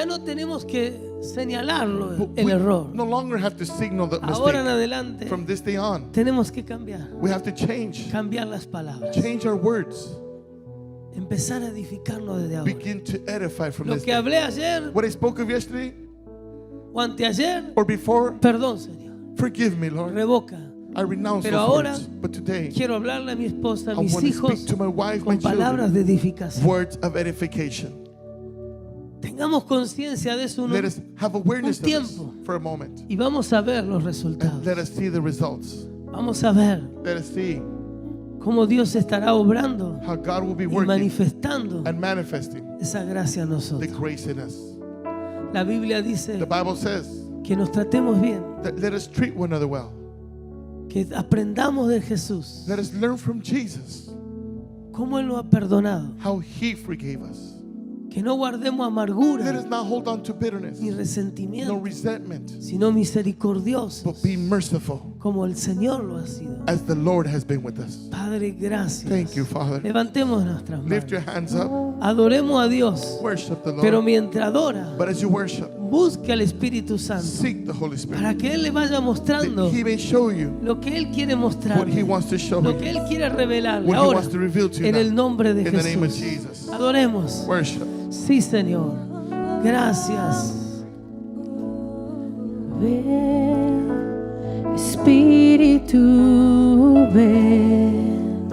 no tenemos que señalarlo But el we error. no longer have to signal the Ahora en mistake. adelante From this day on, tenemos que cambiar we have to change las palabras, our words, empezar a edificarnos desde ahora. begin to edify from Lo this que day. hablé ayer What I spoke of yesterday o anteayer, or before, perdón, Señor, forgive me, Lord. revoca. I renounce Pero those ahora words. But today, Quiero hablarle a mi esposa, a I mis want to hijos, speak to my wife, my con palabras children, de edificación. words of edification. Tengamos conciencia de eso Let us have awareness of this tiempo. for a moment. y vamos a ver los And resultados. let us see the results. Vamos a ver Let us see cómo Dios estará obrando how God will be y working manifestando and manifesting esa gracia a the nosotros. grace in us. La Biblia dice The Bible says que nos tratemos bien, that let us treat one another well. que aprendamos de Jesús, Let us learn from Jesus cómo Él nos ha perdonado, how He forgave us. que no guardemos Let amargura us not hold on to bitterness, ni no resentimiento, resentment, sino misericordiosos, but be merciful como el Señor lo ha sido. as the Lord has been with us. Padre, gracias. Thank you, Father. Levantemos nuestras Lift your manos. hands up, Adoremos a Dios, worship the pero Lord. mientras adora, But as you worship, busque al Espíritu Santo seek the Holy Spirit. para que Él le vaya mostrando That He may show you lo que Él quiere what He mostrarle, wants to show lo que you, Él quiere revelarle. what He Ahora, wants to reveal to you en el now. nombre de In the name of Jesús, Jesus. adoremos. Worship. Sí, Señor. Gracias. Ven, Espíritu, ven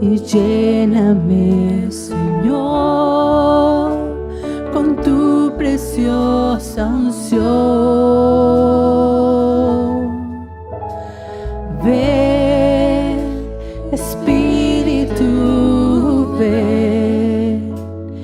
y lléname, Señor, con tu preciosa unción.